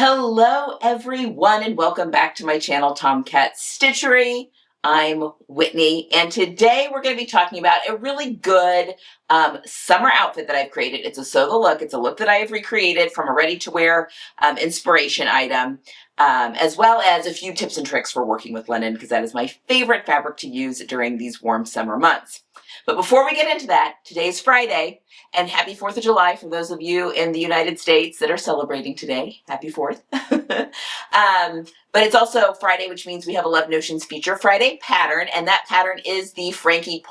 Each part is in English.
Hello everyone and welcome back to my channel, Tomcat Stitchery. I'm Whitney and today we're going to be talking about a really good summer outfit that I've created. It's a sew the look. It's a look that I have recreated from a ready-to-wear inspiration item, as well as a few tips and tricks for working with linen because that is my favorite fabric to use during these warm summer months. But before we get into that, today's Friday, and happy 4th of July for those of you in the United States that are celebrating today. Happy 4th. But it's also Friday, which means we have a Love Notions Feature Friday pattern, and that pattern is the Frankie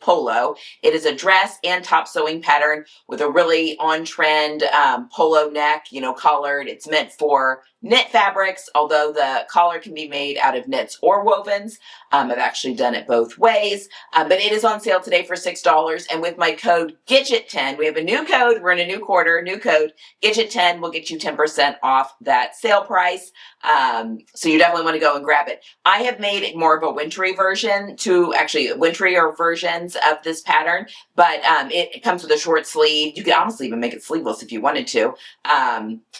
Polo. It is a dress and top sewing pattern with a really on-trend polo neck, collared. It's meant for knit fabrics, although the collar can be made out of knits or wovens. I've actually done it both ways, but it is on sale today for $6, and with my code GIDGET10, we have a new code. We're in a new quarter, new code. GIDGET10 will get you 10% off that sale price, so you definitely want to go and grab it. I have made more of a wintry version wintrier versions of this pattern, but it comes with a short sleeve. You could honestly even make it sleeveless if you wanted to.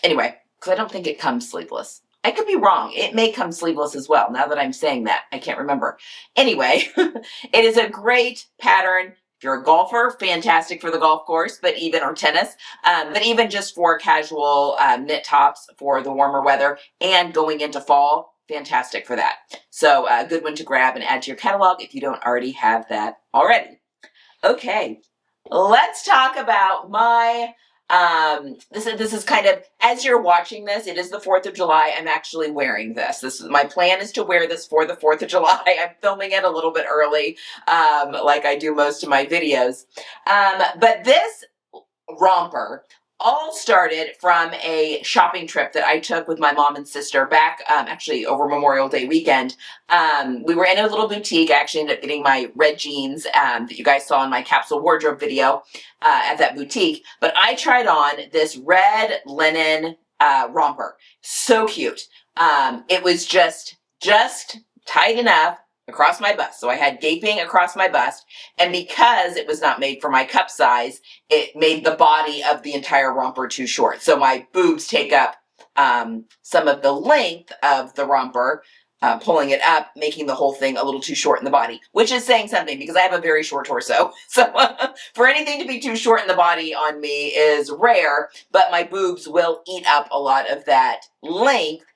Anyway, because I don't think it comes sleeveless. I could be wrong. It may come sleeveless as well. Now that I'm saying that, I can't remember. Anyway, it is a great pattern. If you're a golfer, fantastic for the golf course, or tennis, but even just for casual knit tops for the warmer weather and going into fall, fantastic for that. So a good one to grab and add to your catalog if you don't already have that already. Okay, let's talk about my this is kind of, as you're watching this, it is the 4th of July. I'm actually wearing this. My plan is to wear this for the 4th of July. I'm filming it a little bit early, like I do most of my videos. But this romper all started from a shopping trip that I took with my mom and sister back, actually over Memorial Day weekend. We were in a little boutique. I actually ended up getting my red jeans that you guys saw in my capsule wardrobe video at that boutique. But I tried on this red linen romper. So cute. It was just tight enough across my bust. So I had gaping across my bust, and because it was not made for my cup size, it made the body of the entire romper too short. So my boobs take up some of the length of the romper, pulling it up, making the whole thing a little too short in the body, which is saying something because I have a very short torso. So for anything to be too short in the body on me is rare, but my boobs will eat up a lot of that length,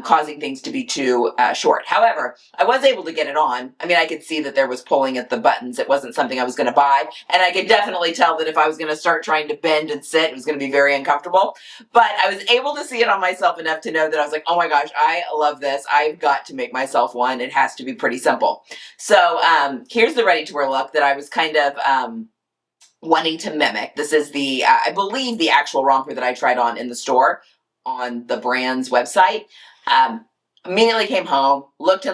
causing things to be too short. However, I was able to get it on. I mean, I could see that there was pulling at the buttons. It wasn't something I was going to buy, and I could definitely tell that if I was going to start trying to bend and sit, it was going to be very uncomfortable. But I was able to see it on myself enough to know that I was like, oh my gosh, I love this. I've got to make myself one. It has to be pretty simple. So here's the ready-to-wear look that I was kind of wanting to mimic. This is the, I believe, the actual romper that I tried on in the store on the brand's website. Immediately came home, looked,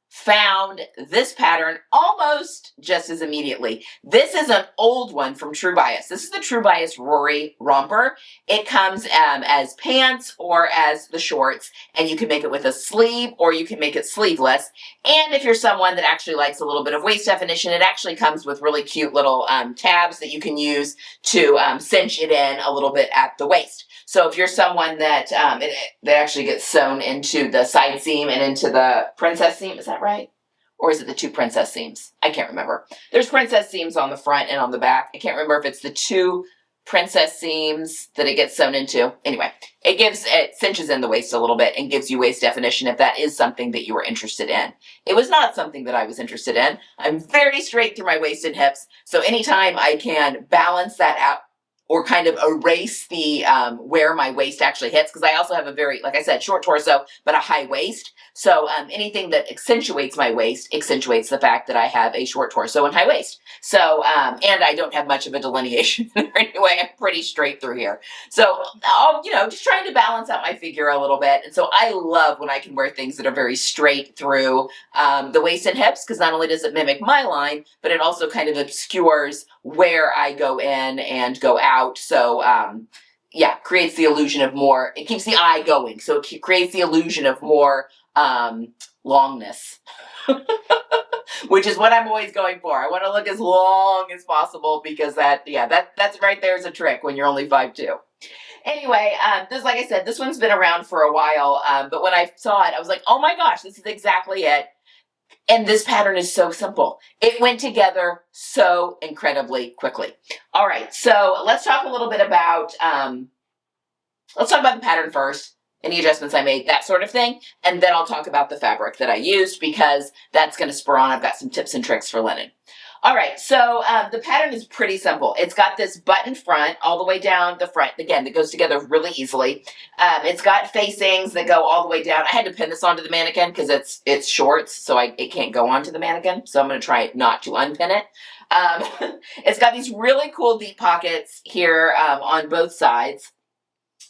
found this pattern almost just as immediately. This is an old one from True Bias. This is the True Bias Rory Romper. It comes as pants or as the shorts, and you can make it with a sleeve or you can make it sleeveless. And if you're someone that actually likes a little bit of waist definition, it actually comes with really cute little tabs that you can use to cinch it in a little bit at the waist. So if you're someone that that actually gets sewn into the side seam and into the princess seam, is that right? Or is it the two princess seams? I can't remember. There's princess seams on the front and on the back. I can't remember if it's the two princess seams that it gets sewn into. Anyway, it cinches in the waist a little bit and gives you waist definition if that is something that you are interested in. It was not something that I was interested in. I'm very straight through my waist and hips, so anytime I can balance that out or kind of erase the where my waist actually hits, because I also have a very, like I said, short torso, but a high waist. So anything that accentuates my waist accentuates the fact that I have a short torso and high waist. So, and I don't have much of a delineation anyway. I'm pretty straight through here. So, just trying to balance out my figure a little bit. And so I love when I can wear things that are very straight through the waist and hips, because not only does it mimic my line, but it also kind of obscures where I go in and go out. So, yeah, creates the illusion of more, it keeps the eye going. So it creates the illusion of more longness. which is what I'm always going for. I want to look as long as possible because that's right there is a trick when you're only 5'2". Anyway, this, like I said, this one's been around for a while, but when I saw it, I was like, oh my gosh, this is exactly it. And this pattern is so simple. It went together so incredibly quickly. All right, so let's talk a little bit about, the pattern first, any adjustments I made, that sort of thing, and then I'll talk about the fabric that I used because that's going to spur on. I've got some tips and tricks for linen. All right, so the pattern is pretty simple. It's got this button front all the way down the front, again, that goes together really easily. It's got facings that go all the way down. I had to pin this onto the mannequin because it's shorts, so it can't go onto the mannequin, so I'm going to try not to unpin it. It's got these really cool deep pockets here on both sides.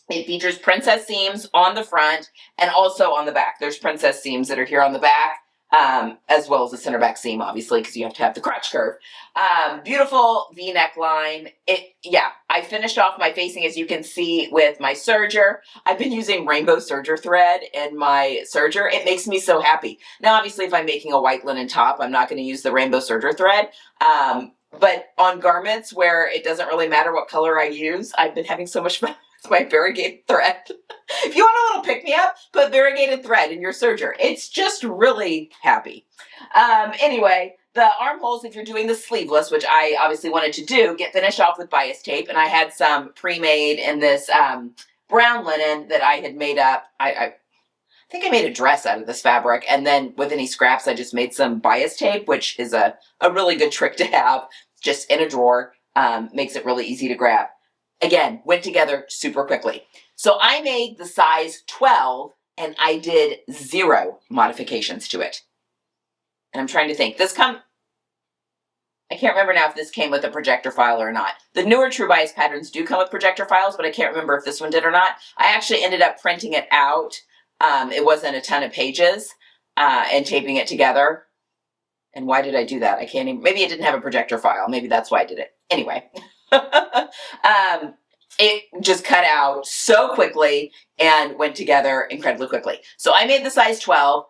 It features princess seams on the front and also on the back. There's princess seams that are here on the back. As well as the center back seam, obviously, because you have to have the crotch curve. Beautiful V neckline. I finished off my facing, as you can see, with my serger. I've been using rainbow serger thread in my serger. It makes me so happy. Now, obviously, if I'm making a white linen top, I'm not going to use the rainbow serger thread. But on garments where it doesn't really matter what color I use, I've been having so much fun with my variegated thread. If you want a little pick-me-up, put variegated thread in your serger. It's just really happy. Anyway, the armholes, if you're doing the sleeveless, which I obviously wanted to do, get finished off with bias tape. And I had some pre-made in this brown linen that I had made up. I think I made a dress out of this fabric. And then with any scraps, I just made some bias tape, which is a really good trick to have just in a drawer. Makes it really easy to grab. Again, went together super quickly. So I made the size 12 and I did 0 modifications to it. And I'm trying to think. I can't remember now if this came with a projector file or not. The newer True Bias patterns do come with projector files, but I can't remember if this one did or not. I actually ended up printing it out. It wasn't a ton of pages and taping it together. And why did I do that? I can't even, maybe it didn't have a projector file. Maybe that's why I did it. Anyway. It just cut out so quickly and went together incredibly quickly. So I made the size 12.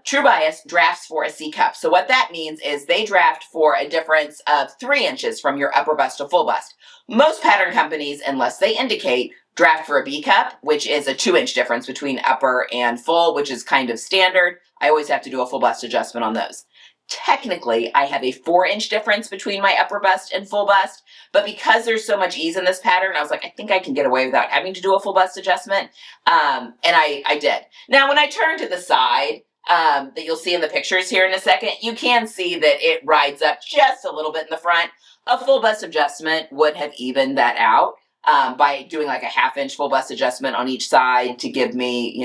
True Bias drafts for a C cup. So what that means is they draft for a difference of 3 inches from your upper bust to full bust. Most pattern companies, unless they indicate, draft for a B cup, which is a 2-inch difference between upper and full, which is kind of standard. I always have to do a full bust adjustment on those. Technically, I have a 4-inch difference between my upper bust and full bust, but because there's so much ease in this pattern, I was like, I think I can get away without having to do a full bust adjustment, and I did. Now, when I turn to the side, that you'll see in the pictures here in a second, you can see that it rides up just a little bit in the front. A full bust adjustment would have evened that out by doing like a 1/2-inch full bust adjustment on each side to give me,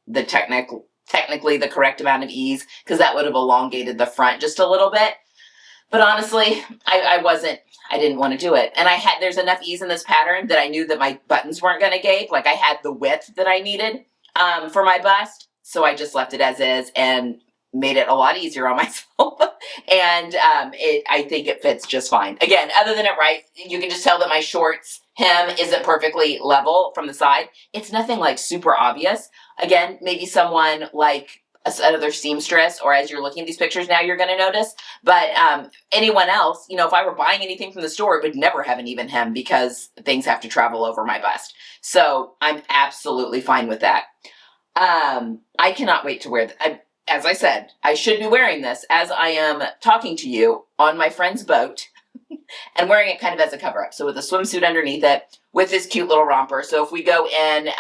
the technically the correct amount of ease, because that would have elongated the front just a little bit. But honestly, I didn't want to do it. And there's enough ease in this pattern that I knew that my buttons weren't going to gape. Like I had the width that I needed for my bust. So I just left it as is and made it a lot easier on myself. And I think it fits just fine. Again, other than it right, you can just tell that my shorts hem isn't perfectly level from the side. It's nothing like super obvious. Again, maybe someone like another seamstress, or as you're looking at these pictures now, you're going to notice. But anyone else, if I were buying anything from the store, it would never have an even hem because things have to travel over my bust. So I'm absolutely fine with that. I cannot wait to wear as I said, I should be wearing this as I am talking to you on my friend's boat and wearing it kind of as a cover-up. So with a swimsuit underneath it, with this cute little romper. So if we go in,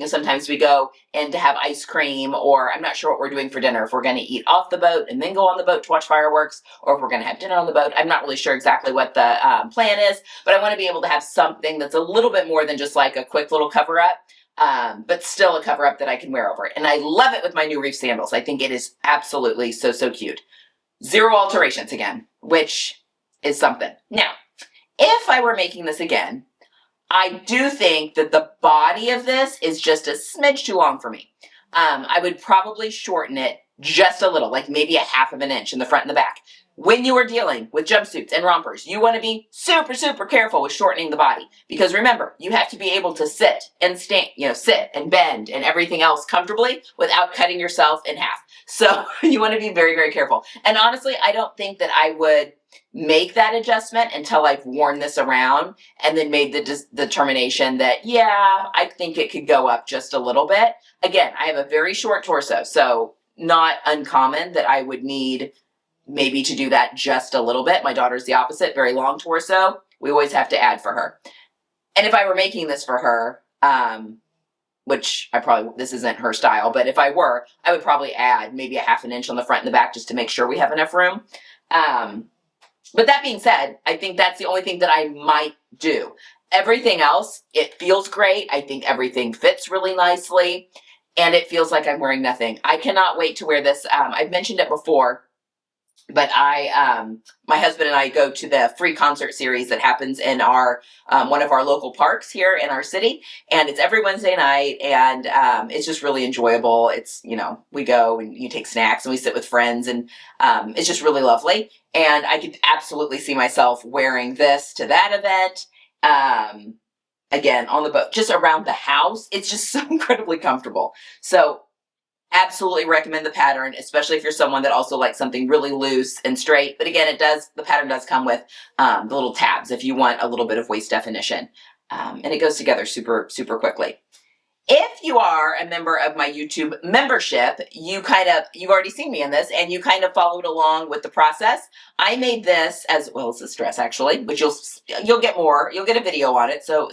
sometimes we go in to have ice cream, or I'm not sure what we're doing for dinner. If we're going to eat off the boat and then go on the boat to watch fireworks, or if we're going to have dinner on the boat. I'm not really sure exactly what the plan is, but I want to be able to have something that's a little bit more than just like a quick little cover-up. But still a cover-up that I can wear over it. And I love it with my new reef sandals. I think it is absolutely so, so cute. 0 alterations again, which is something. Now, if I were making this again, I do think that the body of this is just a smidge too long for me. I would probably shorten it just a little, like maybe a half of an inch in the front and the back. When you are dealing with jumpsuits and rompers, you want to be super, super careful with shortening the body, because remember, you have to be able to sit and stand, sit and bend and everything else comfortably without cutting yourself in half. So you want to be very, very careful. And honestly, I don't think that I would make that adjustment until I've worn this around and then made the determination that, yeah, I think it could go up just a little bit. Again, I have a very short torso, so not uncommon that I would need maybe to do that just a little bit. My daughter's the opposite, very long torso. We always have to add for her. And if I were making this for her, which this isn't her style, but if I were, I would probably add maybe a half an inch on the front and the back just to make sure we have enough room. But that being said, I think that's the only thing that I might do. Everything else, it feels great. I think everything fits really nicely, and it feels like I'm wearing nothing. I cannot wait to wear this. I've mentioned it before, but my husband and I go to the free concert series that happens in our one of our local parks here in our city, and it's every Wednesday night, and it's just really enjoyable. It's, we go and you take snacks and we sit with friends, and it's just really lovely. And I could absolutely see myself wearing this to that event. Again, on the boat, just around the house. It's just so incredibly comfortable. So absolutely recommend the pattern, especially if you're someone that also likes something really loose and straight. But again, the pattern does come with the little tabs if you want a little bit of waist definition. And it goes together super, super quickly. If you are a member of my YouTube membership, you've already seen me in this, and you kind of followed along with the process. I made this as well as this dress, actually, which you'll get more. You'll get a video on it, so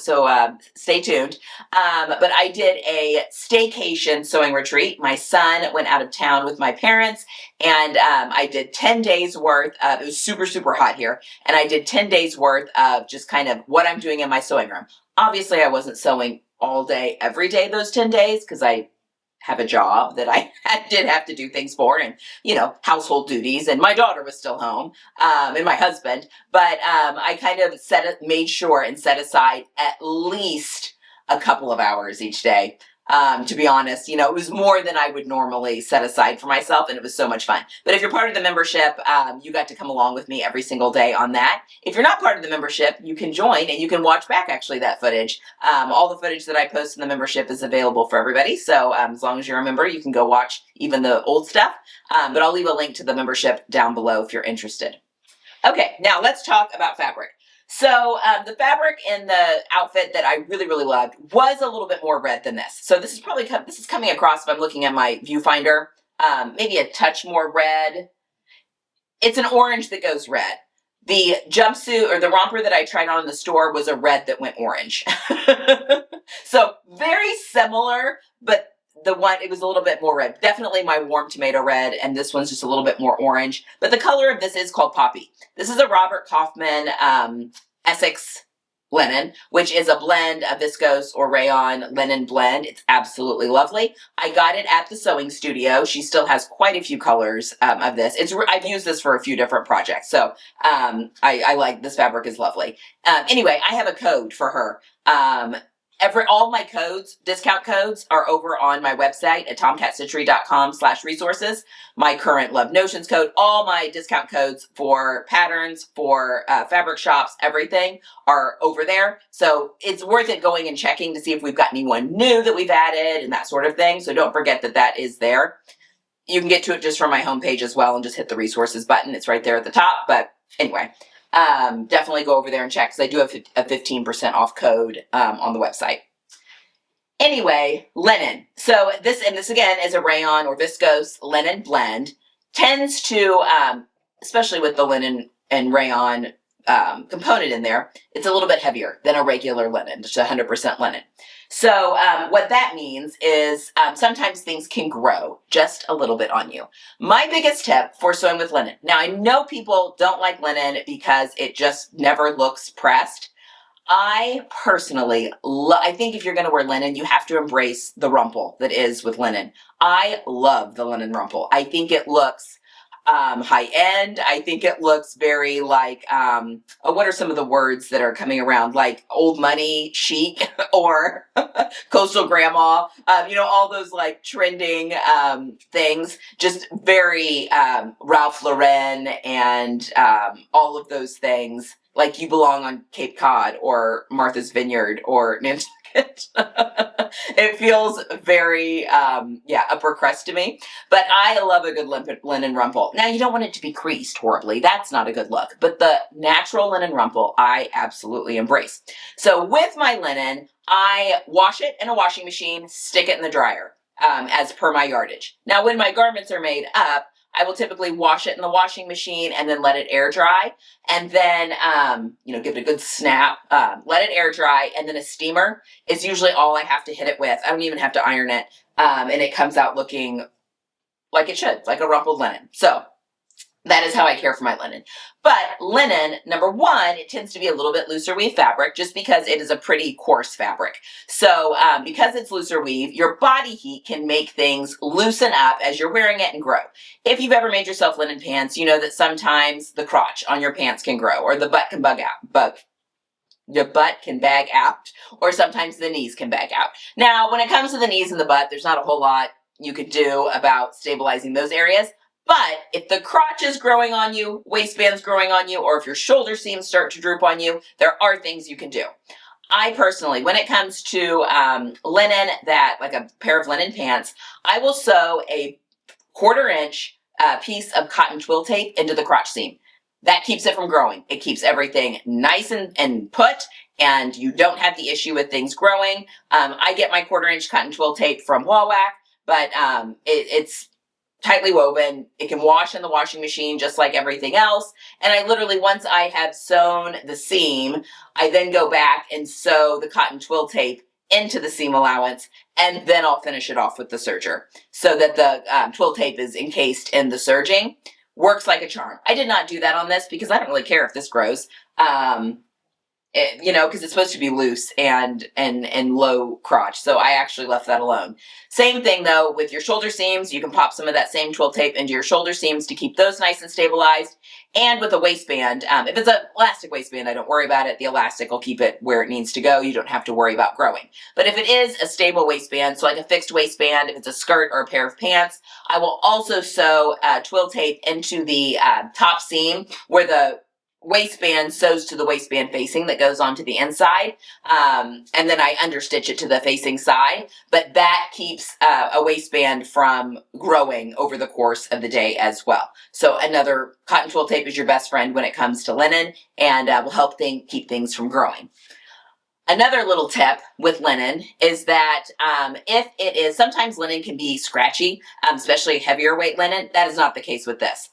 stay tuned. But I did a staycation sewing retreat. My son went out of town with my parents, and I did 10 days worth of, it was super, super hot here, and I did 10 days worth of just kind of what I'm doing in my sewing room. Obviously, I wasn't sewing all day, every day those 10 days, because I have a job that I did have to do things for, and, household duties, and my daughter was still home, and my husband, but I kind of made sure and set aside at least a couple of hours each day. To be honest, it was more than I would normally set aside for myself, and it was so much fun. But if you're part of the membership, you got to come along with me every single day on that. If you're not part of the membership, you can join and you can watch back actually that footage. All the footage that I post in the membership is available for everybody. So as long as you're a member, you can go watch even the old stuff. But I'll leave a link to the membership down below if you're interested. Okay, now let's talk about fabric. So the fabric in the outfit that I really, really loved was a little bit more red than this. So this is coming across, if I'm looking at my viewfinder, maybe a touch more red. It's an orange that goes red. The jumpsuit or the romper that I tried on in the store was a red that went orange. So very similar, but it was a little bit more red. Definitely my warm tomato red, and this one's just a little bit more orange. But the color of this is called Poppy. This is a Robert Kaufman Essex linen, which is a blend, a viscose or rayon linen blend. It's absolutely lovely. I got it at the sewing studio. She still has quite a few colors of this. I've used this for a few different projects, so I like this fabric. Is lovely. Anyway, I have a code for her. All my discount codes are over on my website at tomcatstitchery.com/resources. My current Love Notions code, all my discount codes for patterns, for fabric shops, everything are over there. So it's worth it going and checking to see if we've got anyone new that we've added and that sort of thing. So don't forget that is there. You can get to it just from my homepage as well and just hit the resources button. It's right there at the top. But anyway, definitely go over there and check, because I do have a 15% off code on the website. Anyway, linen. So this again is a rayon or viscose linen blend. Tends to, especially with the linen and rayon component in there, it's a little bit heavier than a regular linen, just 100% linen. So what that means is sometimes things can grow just a little bit on you. My biggest tip for sewing with linen. Now, I know people don't like linen because it just never looks pressed. I personally, I think if you're going to wear linen, you have to embrace the rumple that is with linen. I love the linen rumple. I think it looks high end. I think it looks very like, what are some of the words that are coming around? Like old money chic or coastal grandma, all those like trending things, just very Ralph Lauren and all of those things. Like you belong on Cape Cod or Martha's Vineyard or Nantucket. It feels very, upper crust to me. But I love a good linen rumple. Now, you don't want it to be creased horribly. That's not a good look. But the natural linen rumple, I absolutely embrace. So with my linen, I wash it in a washing machine, stick it in the dryer as per my yardage. Now, when my garments are made up, I will typically wash it in the washing machine and then let it air dry. And then, give it a good snap, let it air dry. And then a steamer is usually all I have to hit it with. I don't even have to iron it. And it comes out looking like it should, like a rumpled linen. So that is how I care for my linen. But linen, number one, it tends to be a little bit looser weave fabric just because it is a pretty coarse fabric. So because it's looser weave, your body heat can make things loosen up as you're wearing it and grow. If you've ever made yourself linen pants, you know that sometimes the crotch on your pants can grow or the butt can your butt can bag out, or sometimes the knees can bag out. Now, when it comes to the knees and the butt, there's not a whole lot you could do about stabilizing those areas. But if the crotch is growing on you, waistband's growing on you, or if your shoulder seams start to droop on you, there are things you can do. I personally, when it comes to linen, like a pair of linen pants, I will sew a 1/4 inch piece of cotton twill tape into the crotch seam. That keeps it from growing. It keeps everything nice and put, and you don't have the issue with things growing. I get my 1/4 inch cotton twill tape from Wawac, but it's tightly woven. It can wash in the washing machine just like everything else. And I literally, once I have sewn the seam, I then go back and sew the cotton twill tape into the seam allowance, and then I'll finish it off with the serger so that the twill tape is encased in the serging. Works like a charm. I did not do that on this because I don't really care if this grows. Because it's supposed to be loose and low crotch. So I actually left that alone. Same thing though with your shoulder seams. You can pop some of that same twill tape into your shoulder seams to keep those nice and stabilized. And with a waistband, if it's an elastic waistband, I don't worry about it. The elastic will keep it where it needs to go. You don't have to worry about growing. But if it is a stable waistband, so like a fixed waistband, if it's a skirt or a pair of pants, I will also sew twill tape into the top seam where the waistband sews to the waistband facing that goes onto the inside, and then I understitch it to the facing side, but that keeps a waistband from growing over the course of the day as well. So another cotton twill tape is your best friend when it comes to linen and will help keep things from growing. Another little tip with linen is that if it is, sometimes linen can be scratchy, especially heavier weight linen. That is not the case with this.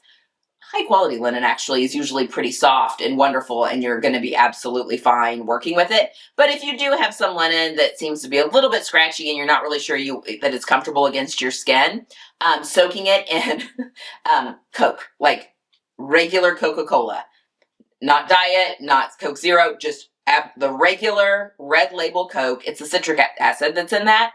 High quality linen actually is usually pretty soft and wonderful, and you're going to be absolutely fine working with it. But if you do have some linen that seems to be a little bit scratchy and you're not really sure that it's comfortable against your skin, soaking it in Coke, like regular Coca-Cola, not diet, not Coke Zero, just the regular red label Coke. It's the citric acid that's in that.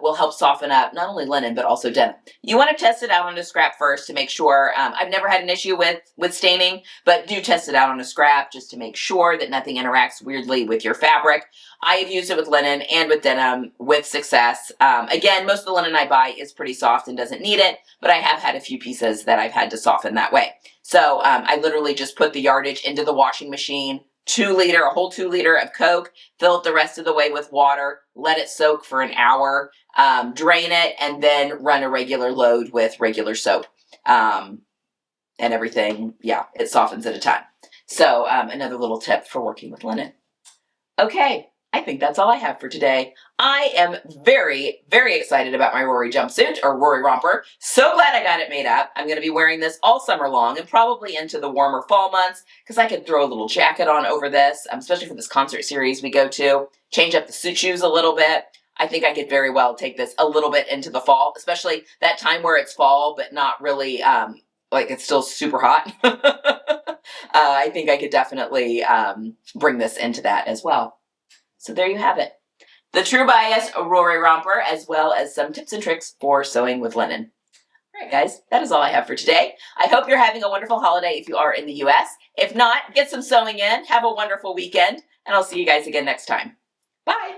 Will help soften up not only linen, but also denim. You want to test it out on a scrap first to make sure. I've never had an issue with staining, but do test it out on a scrap just to make sure that nothing interacts weirdly with your fabric. I have used it with linen and with denim with success. Again, most of the linen I buy is pretty soft and doesn't need it, but I have had a few pieces that I've had to soften that way. So I literally just put the yardage into the washing machine, a whole 2 liter of Coke, fill it the rest of the way with water, let it soak for an hour, drain it, and then run a regular load with regular soap. And everything, it softens at a time. So another little tip for working with linen. Okay, I think that's all I have for today. I am very, very excited about my Rory jumpsuit, or Rory Romper. So glad I got it made up. I'm going to be wearing this all summer long and probably into the warmer fall months because I could throw a little jacket on over this, especially for this concert series we go to. Change up the suit shoes a little bit. I think I could very well take this a little bit into the fall, especially that time where it's fall, but not really, like it's still super hot. I think I could definitely bring this into that as well. So there you have it. The True Bias Rory Romper, as well as some tips and tricks for sewing with linen. All right, guys, that is all I have for today. I hope you're having a wonderful holiday if you are in the US. If not, get some sewing in. Have a wonderful weekend, and I'll see you guys again next time. Bye.